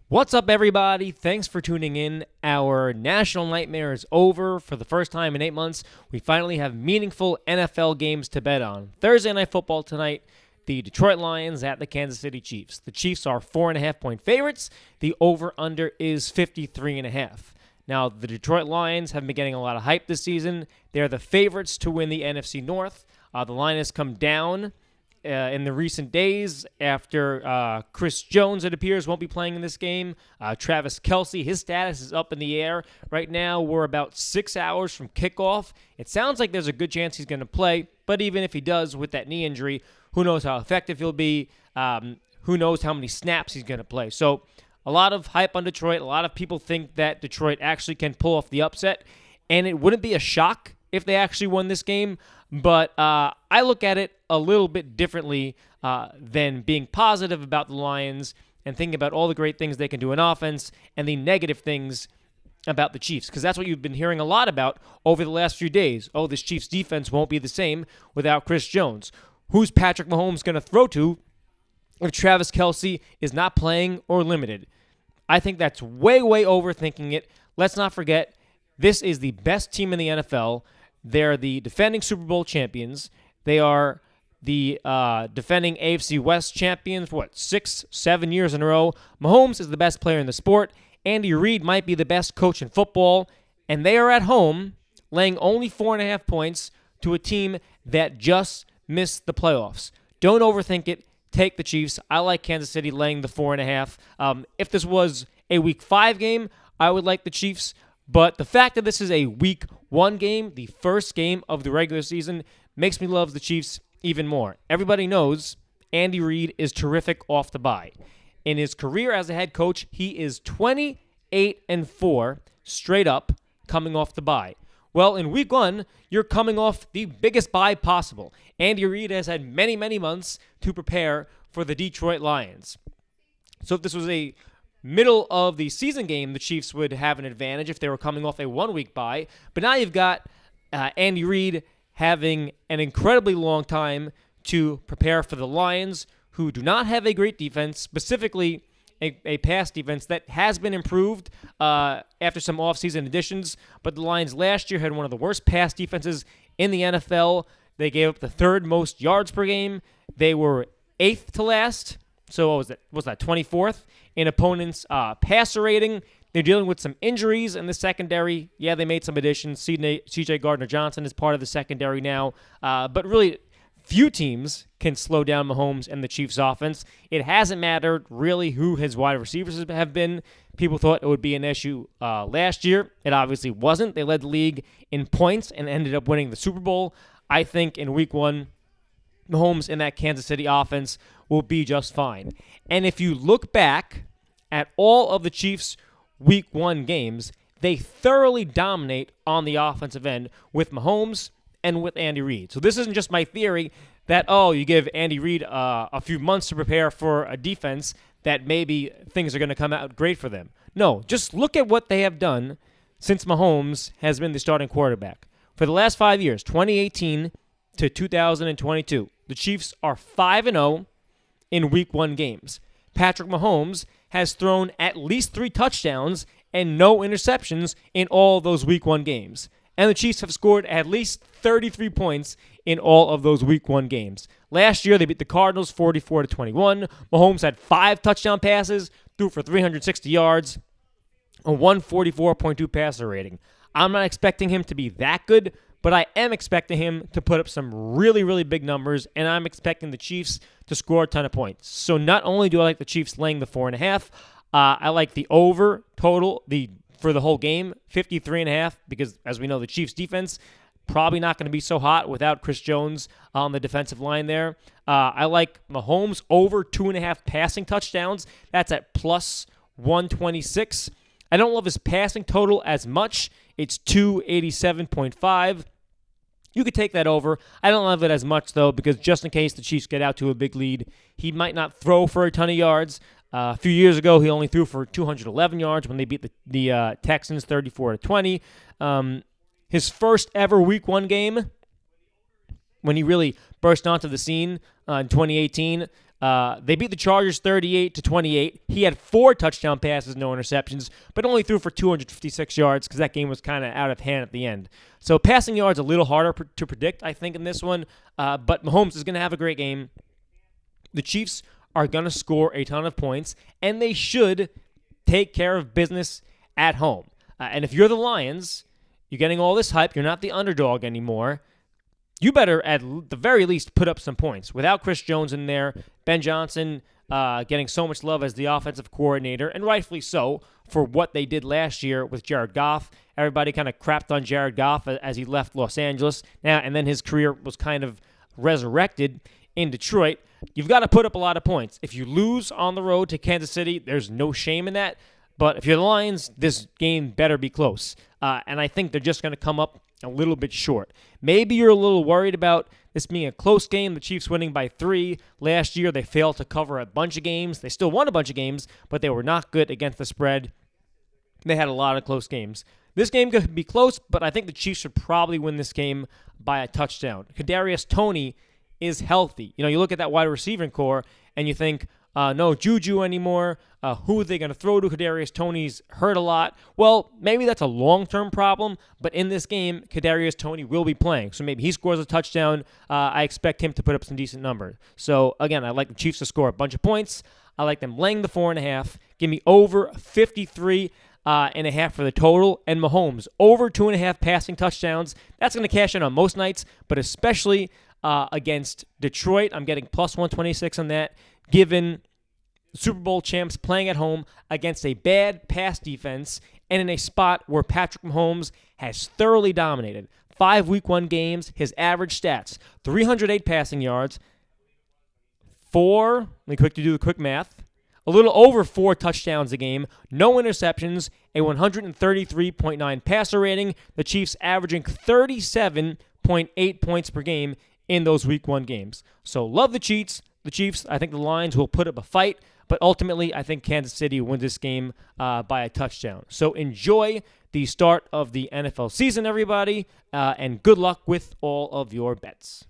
What's up, everybody? Thanks for tuning in. Our national nightmare is over. For the first time in 8 months, we finally have meaningful NFL games to bet on. Thursday Night Football tonight, the Detroit Lions at the Kansas City Chiefs. The Chiefs are 4.5-point favorites. The over-under is 53.5. Now, the Detroit Lions have been getting a lot of hype this season. They're the favorites to win the NFC North. The line has come down in the recent days after Chris Jones, it appears, won't be playing in this game. Travis Kelce, his status is up in the air. Right now, we're about 6 hours from kickoff. It sounds like there's a good chance he's going to play, but even if he does with that knee injury, who knows how effective he'll be. Who knows how many snaps he's going to play. So a lot of hype on Detroit. A lot of people think that Detroit actually can pull off the upset, and it wouldn't be a shock if they actually won this game. But I look at it a little bit differently than being positive about the Lions and thinking about all the great things they can do in offense and the negative things about the Chiefs, because that's what you've been hearing a lot about over the last few days. Oh, this Chiefs defense won't be the same without Chris Jones. Who's Patrick Mahomes going to throw to if Travis Kelce is not playing or limited? I think that's way overthinking it. Let's not forget, this is the best team in the NFL. They're the defending Super Bowl champions. They are the defending AFC West champions for 6-7 years in a row. Mahomes is the best player in the sport. Andy Reid might be the best coach in football. And they are at home laying only 4.5 points to a team that just missed the playoffs. Don't overthink it. Take the Chiefs. I like Kansas City laying the 4.5. If this was a Week 5 game, I would like the Chiefs. But the fact that this is a Week 1 game, the first game of the regular season, makes me love the Chiefs even more. Everybody knows Andy Reid is terrific off the bye. In his career as a head coach, he is 28-4 straight up coming off the bye. Well, in Week 1, you're coming off the biggest bye possible. Andy Reid has had many months to prepare for the Detroit Lions. So if this was a middle of the season game, the Chiefs would have an advantage if they were coming off a 1-week bye. But now you've got Andy Reid having an incredibly long time to prepare for the Lions, who do not have a great defense, specifically a pass defense that has been improved after some offseason additions. But the Lions last year had one of the worst pass defenses in the NFL. They gave up the third most yards per game. They were 8th to last. So what was that? Was that 24th in opponents' passer rating? They're dealing with some injuries in the secondary. Yeah, they made some additions. C.J. Gardner-Johnson is part of the secondary now. But really, few teams can slow down Mahomes and the Chiefs' offense. It hasn't mattered really who his wide receivers have been. People thought it would be an issue last year. It obviously wasn't. They led the league in points and ended up winning the Super Bowl. I think in Week 1, Mahomes in that Kansas City offense will be just fine. And if you look back at all of the Chiefs' Week 1 games, they thoroughly dominate on the offensive end with Mahomes and with Andy Reid. So this isn't just my theory that, you give Andy Reid a few months to prepare for a defense that maybe things are going to come out great for them. No, just look at what they have done since Mahomes has been the starting quarterback. For the last 5 years, 2018 to 2022, the Chiefs are 5-0 in Week 1 games. Patrick Mahomes has thrown at least 3 touchdowns and no interceptions in all those Week 1 games. And the Chiefs have scored at least 33 points in all of those Week 1 games. Last year, they beat the Cardinals 44-21. Mahomes had 5 touchdown passes, threw for 360 yards, a 144.2 passer rating. I'm not expecting him to be that good, but I am expecting him to put up some really big numbers, and I'm expecting the Chiefs to score a ton of points. So not only do I like the Chiefs laying the 4.5, I like the over total for the whole game, 53.5, because as we know, the Chiefs defense probably not going to be so hot without Chris Jones on the defensive line there. I like Mahomes over 2.5 passing touchdowns. That's at plus 126. I don't love his passing total as much. It's 287.5. You could take that over. I don't love it as much, though, because just in case the Chiefs get out to a big lead, he might not throw for a ton of yards. A few years ago, he only threw for 211 yards when they beat the Texans 34-20. His first ever Week 1 game, when he really burst onto the scene in 2018, They beat the Chargers 38-28. He had 4 touchdown passes, no interceptions, but only threw for 256 yards because that game was kind of out of hand at the end. So passing yards a little harder to predict, I think, in this one. But Mahomes is going to have a great game. The Chiefs are going to score a ton of points, and they should take care of business at home. And if you're the Lions, you're getting all this hype. You're not the underdog anymore. You better, at the very least, put up some points. Without Chris Jones in there, Ben Johnson getting so much love as the offensive coordinator, and rightfully so, for what they did last year with Jared Goff. Everybody kind of crapped on Jared Goff as he left Los Angeles. And then his career was kind of resurrected in Detroit. You've got to put up a lot of points. If you lose on the road to Kansas City, there's no shame in that. But if you're the Lions, this game better be close. And I think they're just going to come up a little bit short. Maybe you're a little worried about this being a close game, the Chiefs winning by 3. Last year, they failed to cover a bunch of games. They still won a bunch of games, but they were not good against the spread. They had a lot of close games. This game could be close, but I think the Chiefs should probably win this game by a touchdown. Kadarius Toney is healthy. You look at that wide receiving core, and you think, no Juju anymore. Who are they going to throw to? Kadarius Toney's hurt a lot. Well, maybe that's a long-term problem, but in this game, Kadarius Toney will be playing. So maybe he scores a touchdown. I expect him to put up some decent numbers. So, again, I like the Chiefs to score a bunch of points. I like them laying the 4.5. Give me over 53 and a half for the total. And Mahomes, over 2.5 passing touchdowns. That's going to cash in on most nights, but especially against Detroit. I'm getting plus 126 on that, given Super Bowl champs playing at home against a bad pass defense and in a spot where Patrick Mahomes has thoroughly dominated. 5 Week 1 games, his average stats, 308 passing yards, let me quickly do the quick math, a little over 4 touchdowns a game, no interceptions, a 133.9 passer rating, the Chiefs averaging 37.8 points per game in those Week 1 games. So love the Chiefs. I think the Lions will put up a fight, but ultimately I think Kansas City wins this game by a touchdown. So enjoy the start of the NFL season, everybody, and good luck with all of your bets.